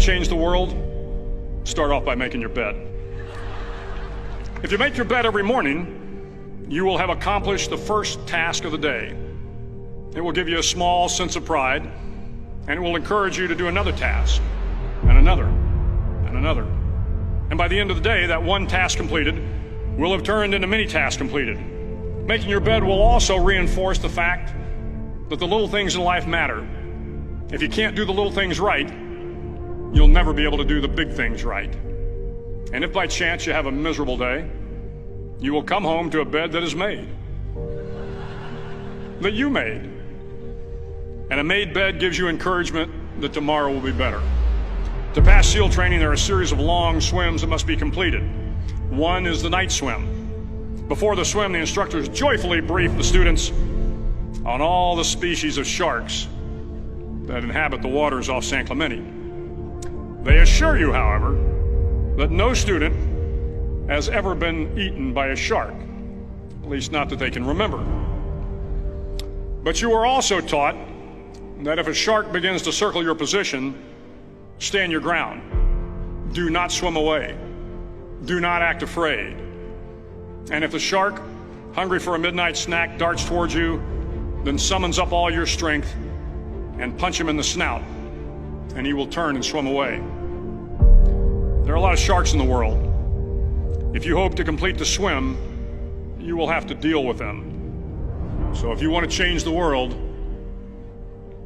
change the world? Start off by making your bed. If you make your bed every morning, you will have accomplished the first task of the day. It will give you a small sense of pride, and it will encourage you to do another task, and another, and another. And by the end of the day, that one task completed will have turned into many tasks completed. Making your bed will also reinforce the fact that the little things in life matter. If you can't do the little things right, you'll never be able to do the big things right. And if by chance you have a miserable day, you will come home to a bed that is made, that you made. And a made bed gives you encouragement that tomorrow will be better. To pass SEAL training, there are a series of long swims that must be completed. One is the night swim. Before the swim, the instructors joyfully brief the students on all the species of sharks that inhabit the waters off San Clemente. They assure you, however, that no student has ever been eaten by a shark, at least not that they can remember. But you are also taught that if a shark begins to circle your position, stand your ground. Do not swim away. Do not act afraid. And if the shark, hungry for a midnight snack, darts towards you, then summons up all your strength and punch him in the snout, and he will turn and swim away. There are a lot of sharks in the world. If you hope to complete the swim, you will have to deal with them. So if you want to change the world,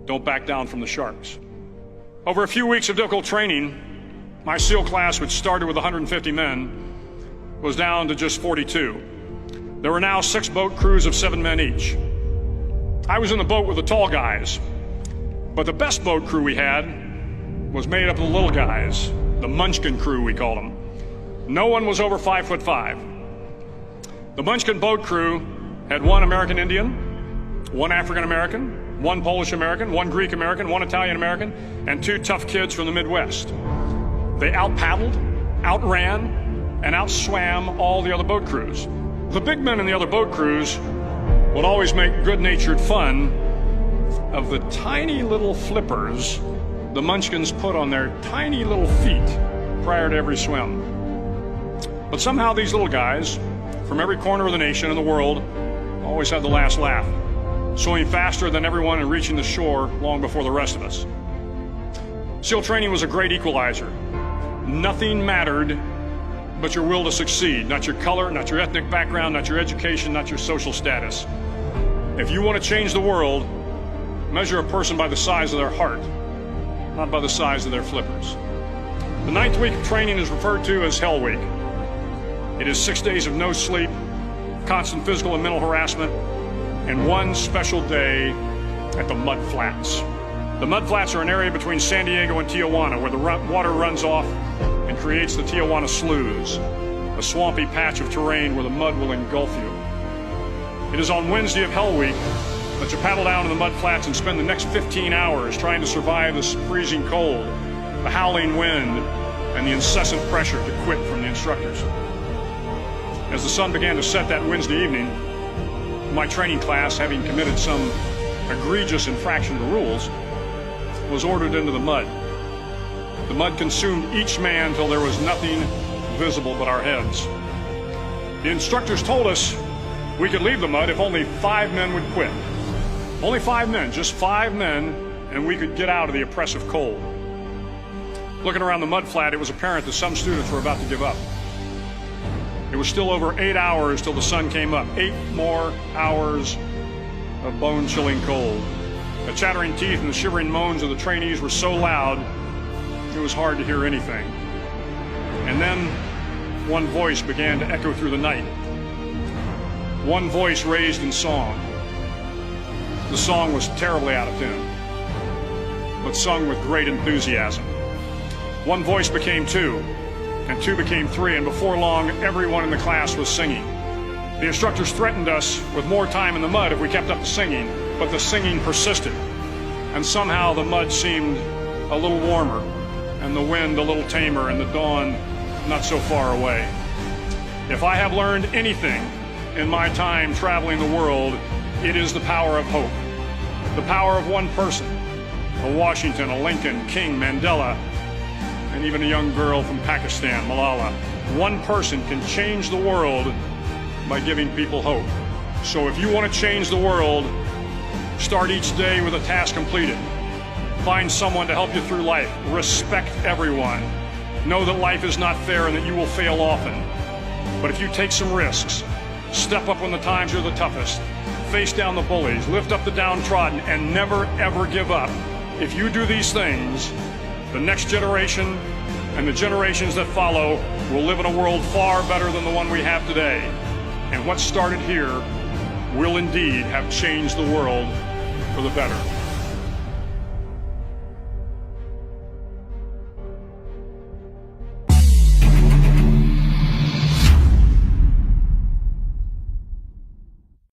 don't back down from the sharks. Over a few weeks of difficult training, my SEAL class, which started with 150 men, was down to just 42. There were now 6 boat crews of 7 men each. I was in the boat with the tall guys, but the best boat crew we had was made up of the little guys, the Munchkin crew, we called them. No one was over 5'5". The Munchkin boat crew had 1 American Indian, 1 African American, 1 Polish American, 1 Greek American, 1 Italian American, and 2 tough kids from the Midwest. They out-paddled, outran, and outswam all the other boat crews. The big men in the other boat crews would always make good-natured fun of the tiny little flippers the Munchkins put on their tiny little feet prior to every swim. But somehow these little guys from every corner of the nation and the world always had the last laugh, swimming faster than everyone and reaching the shore long before the rest of us. SEAL training was a great equalizer. Nothing mattered but your will to succeed, not your color, not your ethnic background, not your education, not your social status. If you want to change the world, measure a person by the size of their heart, not by the size of their flippers. The 9th week of training is referred to as Hell Week. It is 6 days of no sleep, constant physical and mental harassment, and 1 special day at the Mud Flats. The Mud Flats are an area between San Diego and Tijuana where the water runs off and creates the Tijuana Sloughs, a swampy patch of terrain where the mud will engulf you. It is on Wednesday of Hell Week that you paddle down to the Mud Flats and spend the next 15 hours trying to survive the freezing cold, the howling wind, and the incessant pressure to quit from the instructors. As the sun began to set that Wednesday evening, my training class, having committed some egregious infraction of the rules, was ordered into the mud. The mud consumed each man till there was nothing visible but our heads. The instructors told us we could leave the mud if only 5 men would quit. Only 5 men, just 5 men, and we could get out of the oppressive cold. Looking around the mud flat, it was apparent that some students were about to give up. It was still over 8 hours till the sun came up. 8 more hours of bone-chilling cold. The chattering teeth and the shivering moans of the trainees were so loud, it was hard to hear anything. And then one voice began to echo through the night. One voice raised in song. The song was terribly out of tune, but sung with great enthusiasm. One voice became 2, and 2 became 3, and before long, everyone in the class was singing. The instructors threatened us with more time in the mud if we kept up the singing, but the singing persisted, and somehow the mud seemed a little warmer, and the wind a little tamer, and the dawn not so far away. If I have learned anything in my time traveling the world, it is the power of hope. The power of one person, a Washington, a Lincoln, King, Mandela, and even a young girl from Pakistan, Malala. One person can change the world by giving people hope. So if you want to change the world, start each day with a task completed. Find someone to help you through life. Respect everyone. Know that life is not fair and that you will fail often. But if you take some risks, step up when the times are the toughest, face down the bullies, lift up the downtrodden, and never ever give up. If you do these things, the next generation and the generations that follow will live in a world far better than the one we have today. And what started here will indeed have changed the world for the better.